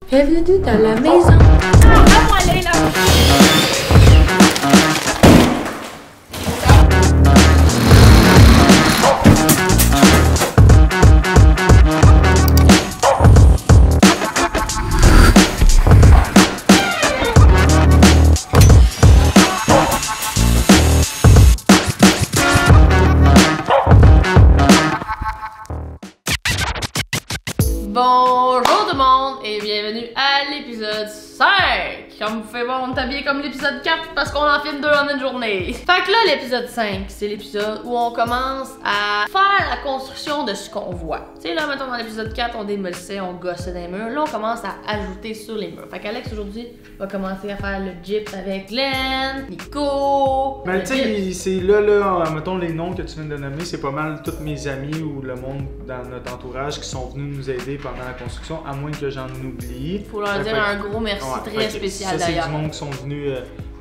Bienvenue dans la maison. Laisse-moi aller là! Bonjour tout le monde et bienvenue à l'épisode 5! Comme vous pouvez voir, on est habillé comme l'épisode 4 parce qu'on en filme 2 en une journée. Fait que là, l'épisode 5, c'est l'épisode où on commence à faire la construction de ce qu'on voit. Tu sais, là, mettons dans l'épisode 4, on démolissait, on gossait des murs. Là, on commence à ajouter sur les murs. Fait qu'Alex, aujourd'hui, va commencer à faire le gyps avec Glenn, Nico. Mais tu sais, c'est là, mettons les noms que tu viens de nommer, c'est pas mal tous mes amis ou le monde dans notre entourage qui sont venus nous aider pendant la construction, à moins que j'en oublie. Faut leur dire un gros merci très spécial d'ailleurs. C'est du monde qui sont venus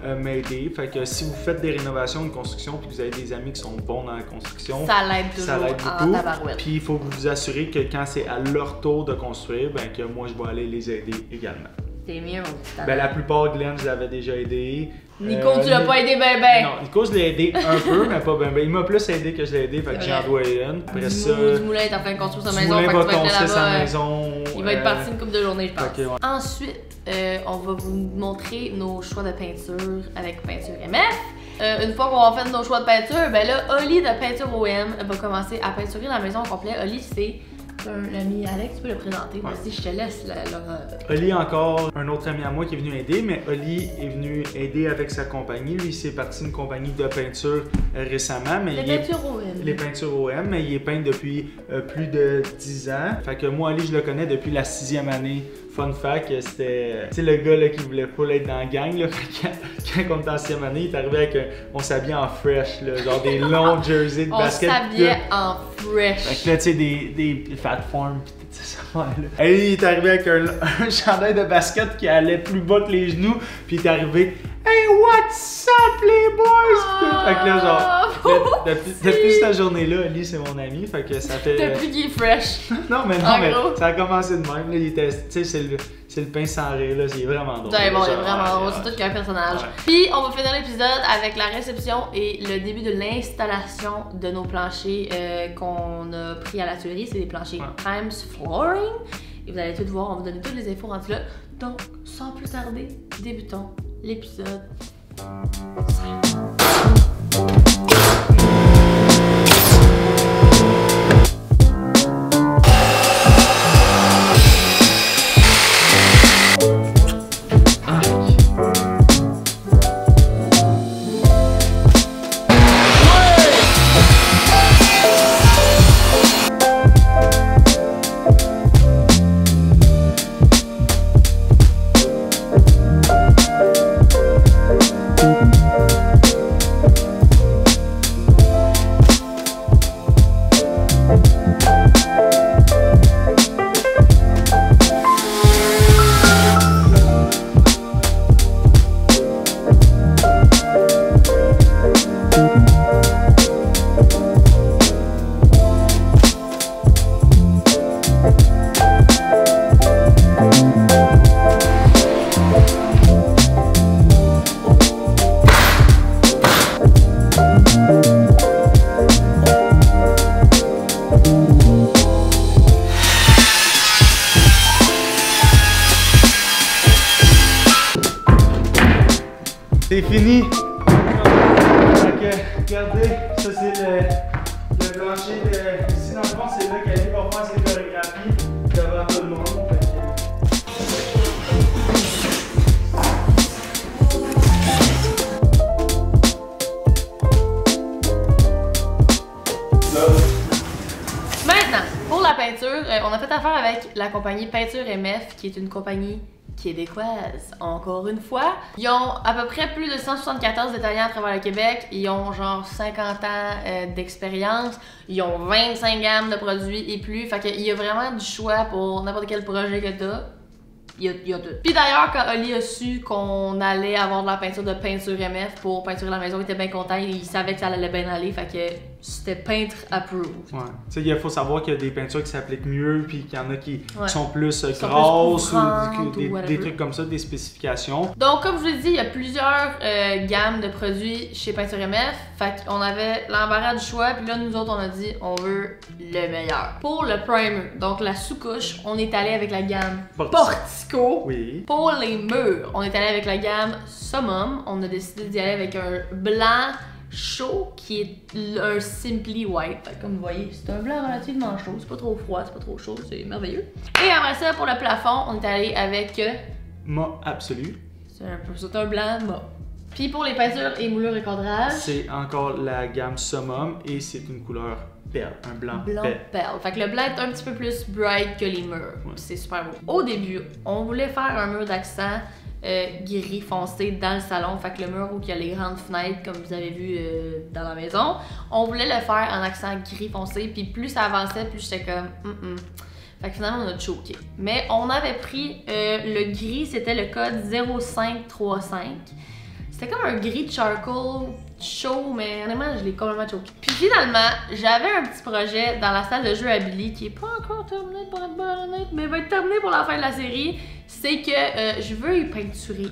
m'aider. Fait que si vous faites des rénovations, une construction, puis vous avez des amis qui sont bons dans la construction, ça l'aide toujours en tabarouette. Puis il faut que vous vous assurez que quand c'est à leur tour de construire, ben que moi je vais aller les aider également. C'est mieux, mon petit. Ben la plupart, Glenn, je l'avais déjà aidé. Nico, tu l'as pas aidé ben ben. Non, Nico, je l'ai aidé un peu, mais pas ben ben. Il m'a plus aidé que je l'ai aidé, fait que j'en dois une. Après ça, Moulin est en train de construire sa maison, Moulin fait que va tu vas être construire sa là-bas. maison. Il va être parti une couple de journées, je pense. Ok, ouais. Ensuite, on va vous montrer nos choix de peinture avec peinture MF. Une fois qu'on va faire nos choix de peinture, ben là, Oli de peinture OM va commencer à peinturer la maison au complet. Oli, c'est l'ami Alex, tu peux le présenter. Ouais. Vas-y, je te laisse là. Oli, encore un autre ami à moi qui est venu aider, mais Oli est venu aider avec sa compagnie. Lui, c'est parti d'une compagnie de peinture récemment. Mais Les peintures OM. Les peintures OM, mais il est peint depuis plus de 10 ans. Fait que moi, Oli, je le connais depuis la 6e année. Fun fact, c'était le gars là, qui voulait pas être dans la gang. Là, quand on était en 6e année, il est arrivé avec on s'habillait en fresh, là, genre des longs jerseys de basket. On s'habillait en fresh. Fait que là, tu sais, des fat forms pis tout ça. Là. Et il est arrivé avec un chandail de basket qui allait plus bas que les genoux, puis il est arrivé. Hey, what's up les boys? Fait que là, genre, depuis cette journée-là, Oli, c'est mon ami, fait que ça fait. Depuis qu'il est fresh. Non, mais gros. ça a commencé de même. Là, il était, tu sais, c'est le pain sans rire, là, c'est vraiment drôle. Ouais, bon, il est vraiment drôle, c'est tout qu'un personnage. Ouais. Puis, on va finir l'épisode avec la réception et le début de l'installation de nos planchers qu'on a pris à la tuerie. C'est des planchers Times Flooring. Et vous allez tout voir, on va vous donner toutes les infos rendues là. Donc, sans plus tarder, débutons l'épisode 5. C'est fini! Ok, regardez, ça c'est le plancher. Ici dans le fond, c'est là qu'Ali va faire ses chorégraphies devant tout le monde. Maintenant, pour la peinture, on a fait affaire avec la compagnie Peinture MF, qui est une compagnie québécoise, encore une fois. Ils ont à peu près plus de 174 détaillants à travers le Québec. Ils ont genre 50 ans d'expérience. Ils ont 25 gammes de produits et plus. Fait qu'il y a vraiment du choix pour n'importe quel projet que t'as. Il y a tout. Puis d'ailleurs, quand Oli a su qu'on allait avoir de la peinture MF pour peinturer la maison, il était bien content. Il savait que ça allait bien aller. Fait que c'était peintre approved. Ouais. Tu sais, il faut savoir qu'il y a des peintures qui s'appliquent mieux, puis qu'il y en a qui sont plus grasses ou des trucs comme ça, des spécifications. Donc, comme je vous l'ai dit, il y a plusieurs gammes de produits chez Peinture MF. Fait qu'on avait l'embarras du choix, puis là, nous autres, on a dit, on veut le meilleur. Pour le primer, donc la sous-couche, on est allé avec la gamme Portico. Oui. Pour les murs, on est allé avec la gamme Summum. On a décidé d'y aller avec un blanc chaud qui est un Simply White. Fait, comme vous voyez, c'est un blanc relativement chaud. C'est pas trop froid, c'est pas trop chaud, c'est merveilleux. Et après ça, pour le plafond, on est allé avec Mat absolu. C'est un blanc mat. Puis pour les peintures et moulures et cadrage, c'est encore la gamme Summum et c'est une couleur perle, un blanc perle. Fait que le blanc est un petit peu plus bright que les murs. Ouais. C'est super beau. Au début, on voulait faire un mur d'accent gris foncé dans le salon. Fait que le mur où il y a les grandes fenêtres, comme vous avez vu dans la maison, on voulait le faire en accent gris foncé. Puis plus ça avançait, plus j'étais comme Fait que finalement, on a choqué. Mais on avait pris le gris, c'était le code 0535. C'était comme un gris de charcoal chaud, mais honnêtement, je l'ai complètement choqué. Puis finalement, j'avais un petit projet dans la salle de jeu à Billy qui est pas encore terminé pour être bien honnête, mais va être terminé pour la fin de la série. C'est que je veux y peinturer,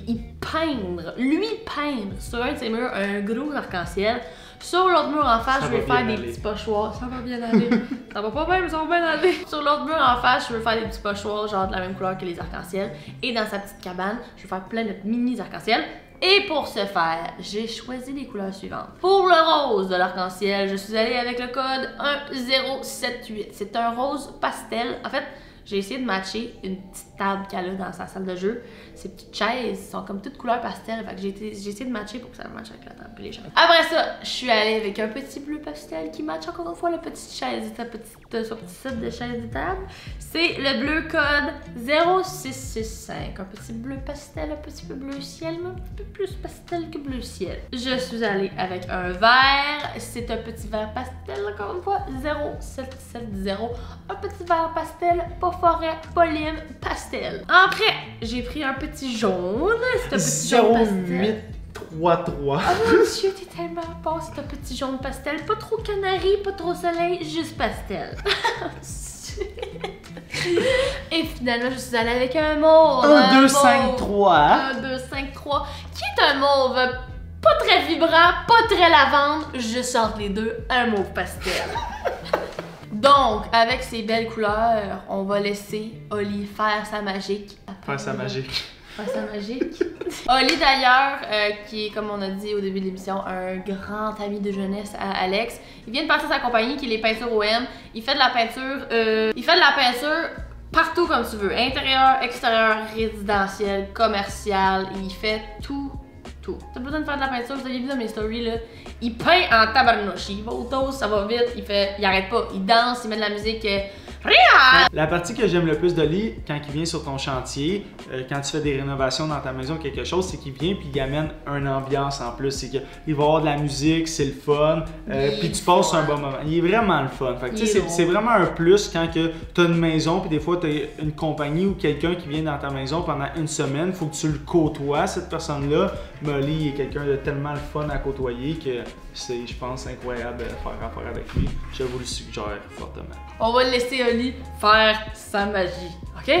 lui peindre sur un de ses murs un gros arc-en-ciel. Sur l'autre mur en face, je vais faire des petits pochoirs. Ça va bien aller. Ça va pas bien, mais ça va bien aller. Sur l'autre mur en face, je veux faire des petits pochoirs, genre de la même couleur que les arcs-en-ciel. Et dans sa petite cabane, je vais faire plein de mini arcs-en-ciel. Et pour ce faire, j'ai choisi les couleurs suivantes. Pour le rose de l'arc-en-ciel, je suis allée avec le code 1078. C'est un rose pastel. En fait, j'ai essayé de matcher une petite table qu'elle a dans sa salle de jeu. Ces petites chaises sont comme toutes couleurs pastel. Fait que j'ai essayé de matcher pour que ça matche avec la table et les chaises. Après ça, je suis allée avec un petit bleu pastel qui matche encore une fois la petite chaise, son petit set de chaise de table. C'est le bleu code 0665. Un petit bleu pastel, un petit peu bleu ciel, mais un petit peu plus pastel que bleu ciel. Je suis allée avec un vert. C'est un petit vert pastel, encore une fois, 0770. Un petit vert pastel, pas forêt, pas lime, pastel. Après, j'ai pris un petit jaune. C'est un petit jaune pastel. 0833. Oh mon Dieu, t'es tellement bon, c'est un petit jaune pastel. Pas trop canari, pas trop soleil, juste pastel. Et finalement, je suis allée avec un mauve. 1253. 1253. Qui est un mauve pas très vibrant, pas très lavande, juste entre les deux, un mauve pastel. Donc, avec ces belles couleurs, on va laisser Oli faire sa magique. Faire sa magique. Oli d'ailleurs, qui est, comme on a dit au début de l'émission, un grand ami de jeunesse à Alex. Il vient de partir sa compagnie qui est les Peintures OM. Il fait de la peinture, partout comme tu veux. Intérieur, extérieur, résidentiel, commercial. Il fait tout. T'as besoin de faire de la peinture, vous avez vu dans mes stories là. Il peint en tabarnouche. Il va au toast, ça va vite, il arrête pas. Il danse, il met de la musique. La partie que j'aime le plus d'Oli, quand il vient sur ton chantier, quand tu fais des rénovations dans ta maison, quelque chose, c'est qu'il vient puis il amène une ambiance en plus. C'est qu'il va y avoir de la musique, c'est le fun, puis tu passes un bon moment. Il est vraiment le fun. Fait que c'est vraiment un plus quand tu as une maison, puis des fois tu as une compagnie ou quelqu'un qui vient dans ta maison pendant une semaine, il faut que tu le côtoies, cette personne-là. Mais Oli est quelqu'un de tellement le fun à côtoyer que c'est, je pense, incroyable de faire affaire avec lui. Je vous le suggère fortement. On va laisser Oli faire sa magie, ok?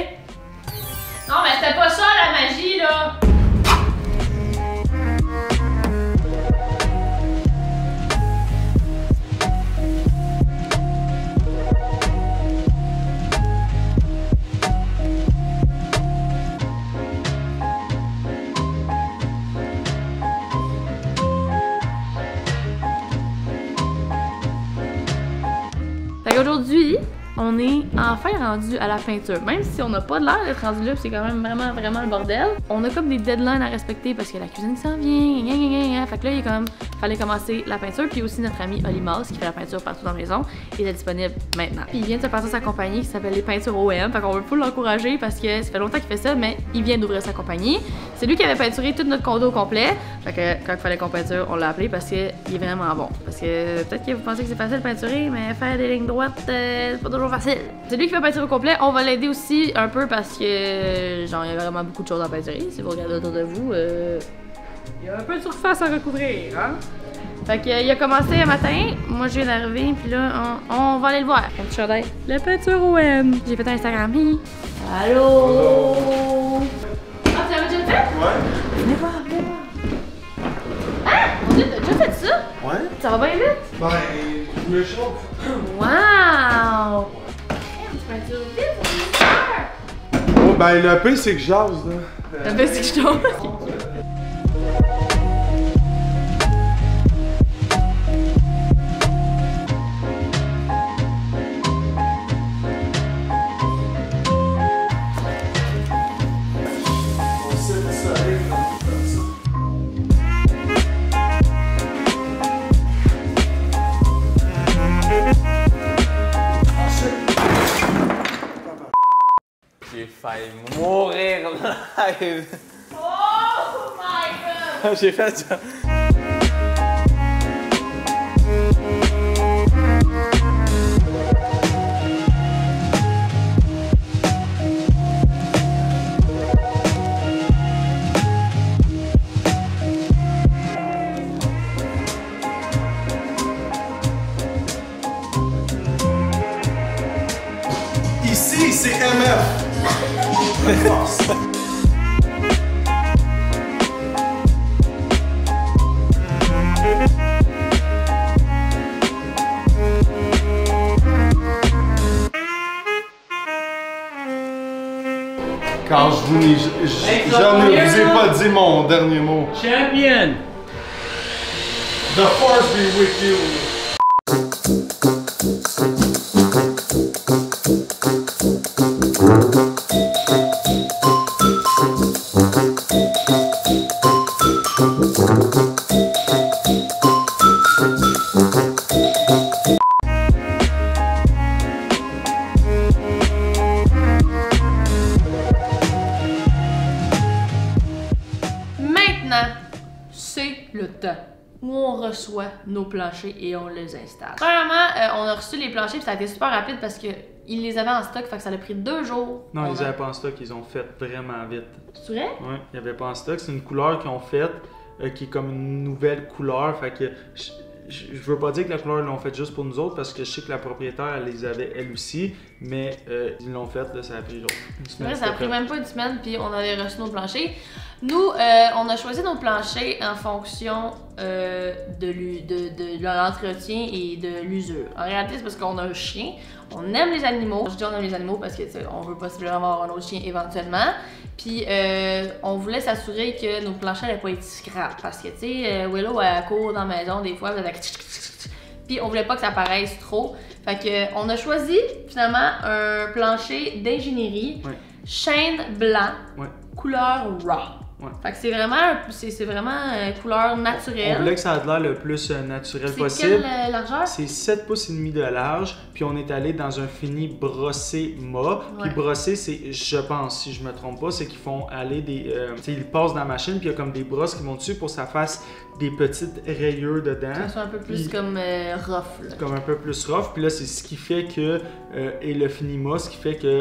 Non, mais c'était pas ça la magie, là! Aujourd'hui, on est enfin rendu à la peinture. Même si on n'a pas l'air d'être rendu là, c'est quand même vraiment le bordel. On a comme des deadlines à respecter parce que la cuisine s'en vient. Fait que là, il est comme, fallait commencer la peinture. Puis aussi notre ami Oli Mas qui fait la peinture partout dans la maison, il est disponible maintenant. Puis il vient de se passer sa compagnie qui s'appelle les Peintures OM. Fait qu'on veut pas l'encourager parce que ça fait longtemps qu'il fait ça, mais il vient d'ouvrir sa compagnie. C'est lui qui avait peinturé tout notre condo au complet. Fait que quand il fallait qu'on peinture, on l'a appelé parce qu'il est vraiment bon. Parce que peut-être que vous pensez que c'est facile de peinturer, mais faire des lignes droites, c'est pas toujours facile. C'est lui qui fait peinturer au complet. On va l'aider aussi un peu parce que genre il y a vraiment beaucoup de choses à peinturer. Si vous regardez autour de vous, il y a un peu de surface à recouvrir, hein? Fait que, il a commencé un matin, moi je viens d'arriver, puis là, on va aller le voir. Mon petit chandail. La peinture OM. J'ai fait un Instagram. Allô? Ah, tu l'avais déjà fait? Ouais. Venez voir, venez voir. Hein? Mon Dieu, t'as déjà fait ça? Ouais. Ça va bien vite? Ben, je me chauffe. Wow! Tu peintures vite, c'est super! Oh, ben, le pire, c'est que je jase, là. La bête, c'est que je tombe. J'ai failli mourir live! Oh my god! J'ai fait ça! Ici, c'est MF. Force. Quand je vous ne vous ai pas dit mon dernier mot. Champion! The force be with you. Maintenant, c'est le temps où on reçoit nos planchers et on les installe. Premièrement, on a reçu les planchers puis ça a été super rapide parce que ils les avaient en stock, fait que ça a pris 2 jours. Non, ils n'avaient pas en stock, ils ont fait vraiment vite. C'est vrai? Oui, ils n'avaient pas en stock. C'est une couleur qu'ils ont faite qui est comme une nouvelle couleur. Fait que je veux pas dire que la couleur ils l'ont faite juste pour nous autres parce que je sais que la propriétaire elle les avait elle aussi, mais ils l'ont faite, là, ça a pris genre une C'est semaine. vrai, ça a pris même pas une semaine puis on avait reçu nos planchers. Nous, on a choisi nos planchers en fonction de l'entretien et de l'usure. En réalité, c'est parce qu'on a un chien, on aime les animaux. Je dis on aime les animaux parce que on veut possiblement avoir un autre chien éventuellement. Puis on voulait s'assurer que nos planchers n'allaient pas être scrap parce que tu sais, Willow elle court dans la maison des fois, puis on voulait pas que ça paraisse trop. Fait que on a choisi finalement un plancher d'ingénierie, chêne blanc, couleur raw. Ouais. Fait que c'est vraiment couleur naturelle. On voulait que ça ait l'air le plus naturel possible. C'est quelle largeur? C'est 7 pouces et demi de large, puis on est allé dans un fini brossé mat. Puis brossé, c'est, je pense, si je me trompe pas, c'est qu'ils font aller des... ils passent dans la machine, puis il y a comme des brosses qui vont dessus pour que ça fasse des petites rayures dedans. Ça soit un peu plus comme rough. Là. Comme un peu plus rough. Puis là, c'est ce qui fait que... et le finima, ce qui fait que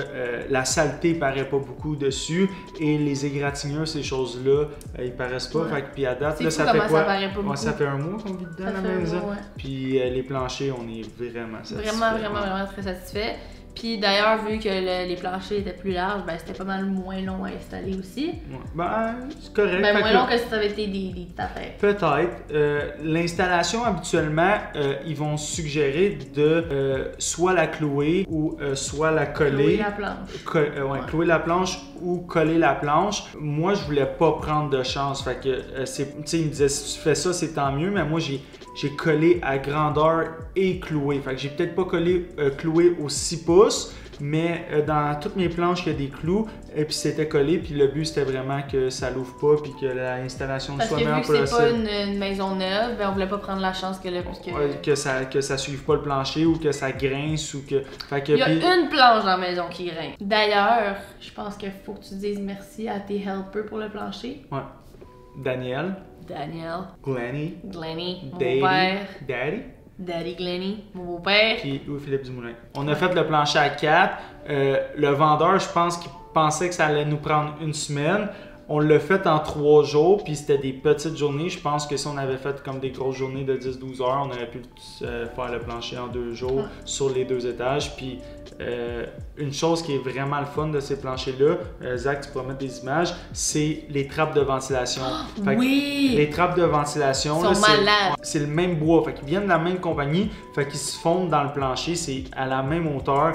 la saleté paraît pas beaucoup dessus, et les égratignures, ces choses-là, ils paraissent pas. Fait que, puis à date, là, ça fait quoi? Ça fait un mois qu'on vit dedans à la maison. Puis les planchers, on est vraiment satisfaits. Vraiment très satisfaits. Puis d'ailleurs, vu que les planchers étaient plus larges, ben c'était pas mal moins long à installer aussi. Ouais. Ben, c'est correct. Ben, moins long que si ça avait été des affaires. Peut-être. L'installation, habituellement, ils vont suggérer de soit la clouer ou soit la coller. Clouer la planche. Clouer la planche ou coller la planche. Moi, je voulais pas prendre de chance. Fait que, tu sais, il me disait si tu fais ça, c'est tant mieux, mais moi, j'ai collé à grandeur et cloué. Fait que j'ai peut-être pas cloué au 6 pouces, mais dans toutes mes planches, il y a des clous, et puis c'était collé, puis le but c'était vraiment que ça l'ouvre pas, puis que l'installation soit meilleure possible. Parce que vu que c'est pas une maison neuve, ben on voulait pas prendre la chance que ça suive pas le plancher, ou que ça grince, ou que... Fait que il y a une planche dans la maison qui grince. D'ailleurs, je pense qu'il faut que tu dises merci à tes helpers pour le plancher. Ouais. Daniel, Glenny, mon Daddy, beau-père, Daddy Glenny, mon beau-père, puis Louis-Philippe Dumoulin. On a fait le plancher à 4. Le vendeur, je pense qu'il pensait que ça allait nous prendre une semaine. On l'a fait en 3 jours, puis c'était des petites journées. Je pense que si on avait fait comme des grosses journées de 10-12 heures, on aurait pu faire le plancher en 2 jours sur les 2 étages. Puis une chose qui est vraiment le fun de ces planchers-là, Zach, tu pourras mettre des images, c'est les trappes de ventilation. Oui! Les trappes de ventilation, sont malades. C'est le même bois, fait qu'ils viennent de la même compagnie, fait qu'ils se fondent dans le plancher, c'est à la même hauteur.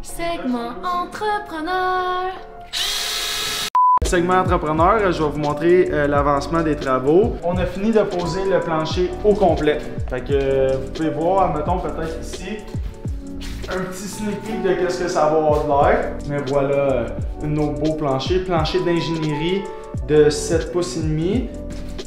Segment entrepreneur. Segment entrepreneur, je vais vous montrer l'avancement des travaux. On a fini de poser le plancher au complet. Fait que vous pouvez voir, mettons peut-être ici, un petit sneak peek de qu'est-ce que ça va avoir de l'air. Mais voilà, un de nos beaux planchers. Plancher d'ingénierie de 7 pouces et demi.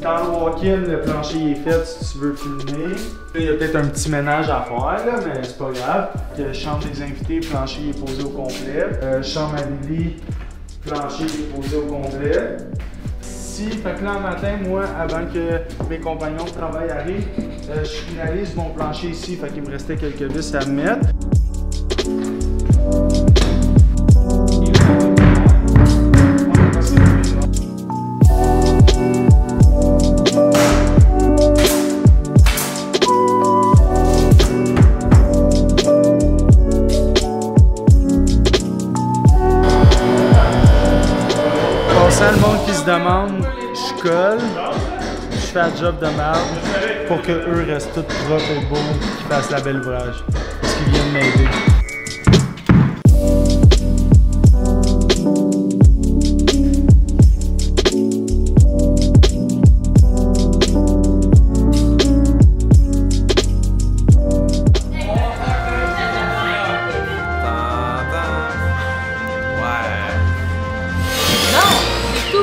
Dans le walk-in, le plancher est fait si tu veux filmer. Il y a peut-être un petit ménage à faire, là, mais c'est pas grave. Chambre des invités, le plancher est posé au complet. Chambre à Lily, le plancher est posé au complet. Fait que là, le matin, moi, avant que mes compagnons de travail arrivent, je finalise mon plancher ici. Fait qu'il me restait quelques vis à mettre. Le monde qui se demande, je colle, je fais un job de merde pour que eux restent tout propres et beaux, qu'ils fassent la belle ouvrage. Parce qu'ils viennent m'aider.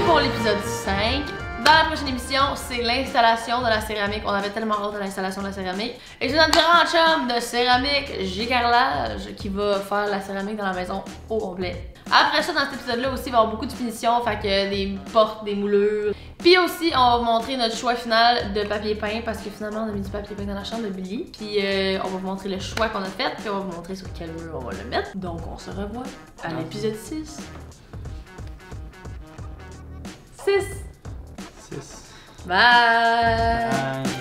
Pour l'épisode 5. Dans la prochaine émission, c'est l'installation de la céramique. On avait tellement hâte de l'installation de la céramique. Et c'est notre grand chum de céramique, G-Carrelage, qui va faire la céramique dans la maison au complet. Après ça, dans cet épisode-là aussi, il va y avoir beaucoup de finitions, fait que des portes, des moulures. Puis aussi, on va vous montrer notre choix final de papier peint, parce que finalement, on a mis du papier peint dans la chambre de Billy. Puis on va vous montrer le choix qu'on a fait, puis on va vous montrer sur quel mur on va le mettre. Donc, on se revoit à l'épisode 6. 6. Six. Bye. Bye.